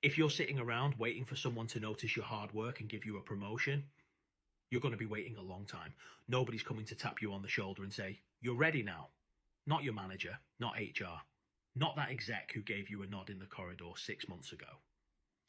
If you're sitting around waiting for someone to notice your hard work and give you a promotion, you're going to be waiting a long time. Nobody's coming to tap you on the shoulder and say, "You're ready now." Not your manager, not HR, not that exec who gave you a nod in the corridor 6 months ago.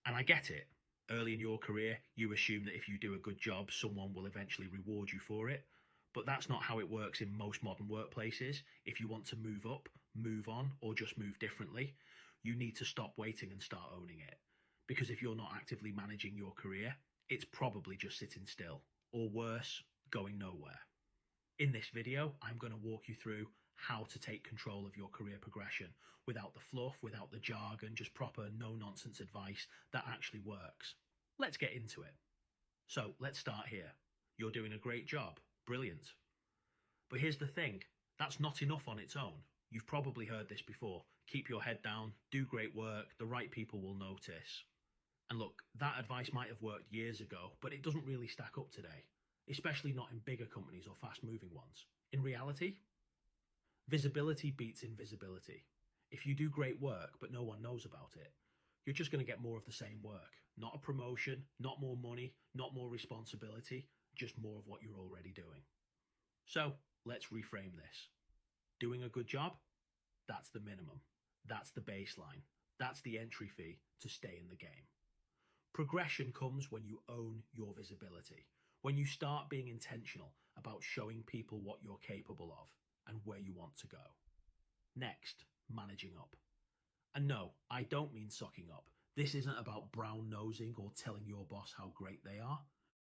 And I get it. Early in your career, you assume that if you do a good job, someone will eventually reward you for it. But that's not how it works in most modern workplaces. If you want to move up, move on, or just move differently, you need to stop waiting and start owning it. Because if you're not actively managing your career, it's probably just sitting still, or worse, going nowhere. In this video, I'm going to walk you through how to take control of your career progression without the fluff, without the jargon, just proper no-nonsense advice that actually works. Let's get into it. So let's start here. You're doing a great job. Brilliant. But here's the thing. That's not enough on its own. You've probably heard this before. Keep your head down, do great work, the right people will notice. And look, that advice might have worked years ago, but it doesn't really stack up today, especially not in bigger companies or fast-moving ones. In reality, visibility beats invisibility. If you do great work, but no one knows about it, you're just going to get more of the same work. Not a promotion, not more money, not more responsibility, just more of what you're already doing. So let's reframe this. Doing a good job? That's the minimum. That's the baseline. That's the entry fee to stay in the game. Progression comes when you own your visibility, when you start being intentional about showing people what you're capable of and where you want to go. Next, managing up. And no, I don't mean sucking up. This isn't about brown-nosing or telling your boss how great they are.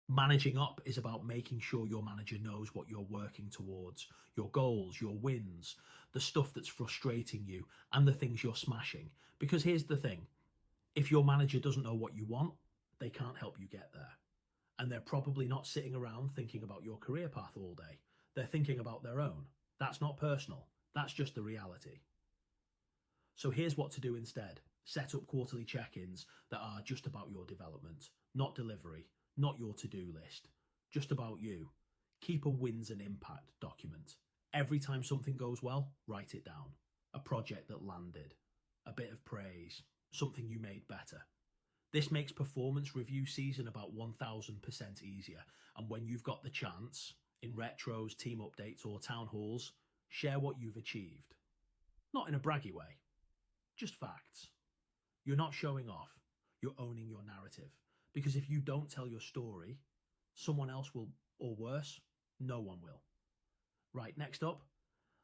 Managing up is about making sure your manager knows what you're working towards, your goals, your wins, the stuff that's frustrating you, and the things you're smashing. Because here's the thing, if your manager doesn't know what you want, they can't help you get there. And they're probably not sitting around thinking about your career path all day. They're thinking about their own. That's not personal. That's just the reality. So here's what to do instead. Set up quarterly check-ins that are just about your development, not delivery, not your to-do list, just about you. Keep a wins and impact document. Every time something goes well, write it down. A project that landed, a bit of praise, something you made better. This makes performance review season about 1000% easier. And when you've got the chance, in retros, team updates, or town halls, share what you've achieved. Not in a braggy way, just facts. You're not showing off, you're owning your narrative. Because if you don't tell your story, someone else will, or worse, no one will. Right, next up,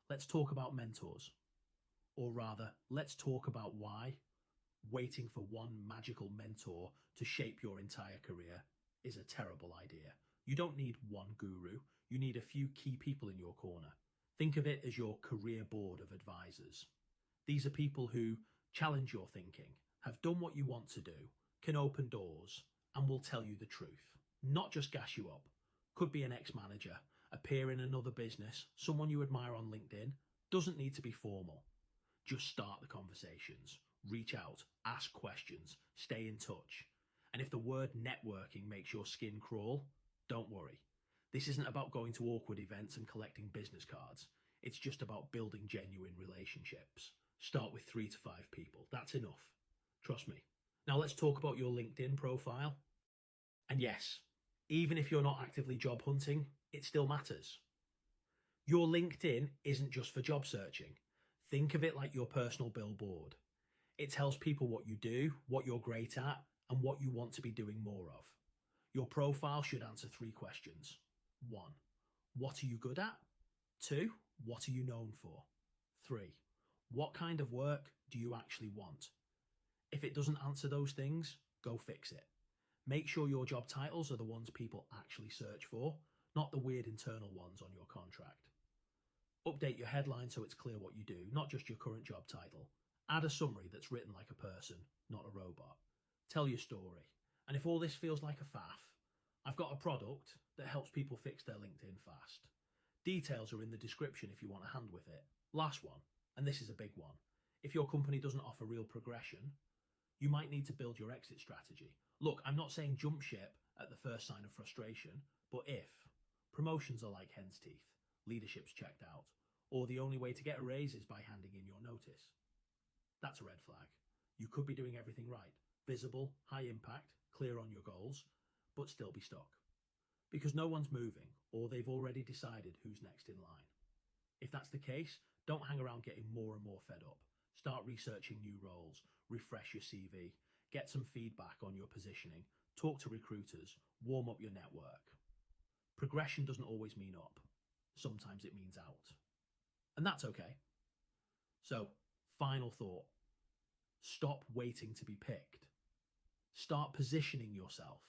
let's talk about mentors. Or rather, let's talk about why waiting for one magical mentor to shape your entire career is a terrible idea. You don't need one guru, you need a few key people in your corner. Think of it as your career board of advisors. These are people who challenge your thinking, have done what you want to do, can open doors, and will tell you the truth. Not just gas you up. Could be an ex-manager, a peer in another business, someone you admire on LinkedIn. Doesn't need to be formal. Just start the conversations. Reach out, ask questions, stay in touch. And if the word networking makes your skin crawl, don't worry. This isn't about going to awkward events and collecting business cards. It's just about building genuine relationships. Start with 3 to 5 people. That's enough. Trust me. Now let's talk about your LinkedIn profile. And yes, even if you're not actively job hunting, it still matters. Your LinkedIn isn't just for job searching. Think of it like your personal billboard. It tells people what you do, what you're great at, and what you want to be doing more of. Your profile should answer 3 questions. 1, what are you good at? 2, what are you known for? 3, what kind of work do you actually want? If it doesn't answer those things, go fix it. Make sure your job titles are the ones people actually search for, not the weird internal ones on your contract. Update your headline so it's clear what you do, not just your current job title. Add a summary that's written like a person, not a robot. Tell your story. And if all this feels like a faff, I've got a product that helps people fix their LinkedIn fast. Details are in the description if you want a hand with it. Last one, and this is a big one. If your company doesn't offer real progression, you might need to build your exit strategy. Look, I'm not saying jump ship at the first sign of frustration, but if promotions are like hen's teeth, leadership's checked out, or the only way to get a raise is by handing in your notice, that's a red flag. You could be doing everything right, visible, high impact, clear on your goals, but still be stuck. Because no one's moving, or they've already decided who's next in line. If that's the case, don't hang around getting more and more fed up. Start researching new roles, refresh your CV, get some feedback on your positioning, talk to recruiters, warm up your network. Progression doesn't always mean up. Sometimes it means out. And that's okay. So, final thought. Stop waiting to be picked. Start positioning yourself.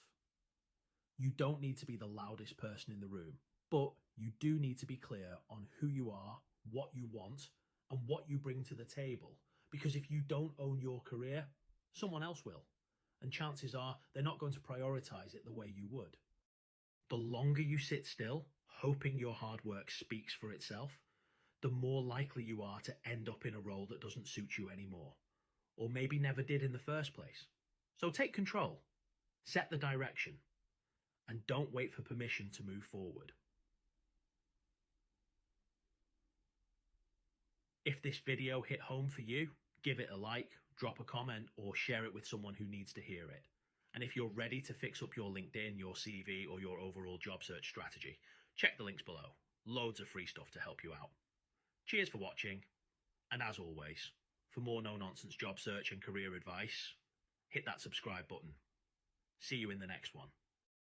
You don't need to be the loudest person in the room, but you do need to be clear on who you are, what you want, and what you bring to the table. Because if you don't own your career, someone else will. And chances are they're not going to prioritize it the way you would. The longer you sit still, hoping your hard work speaks for itself, the more likely you are to end up in a role that doesn't suit you anymore, or maybe never did in the first place. So take control, set the direction, and don't wait for permission to move forward. If this video hit home for you, give it a like, drop a comment, or share it with someone who needs to hear it. And if you're ready to fix up your LinkedIn, your CV, or your overall job search strategy, check the links below. Loads of free stuff to help you out. Cheers for watching, and as always, for more no-nonsense job search and career advice, hit that subscribe button. See you in the next one.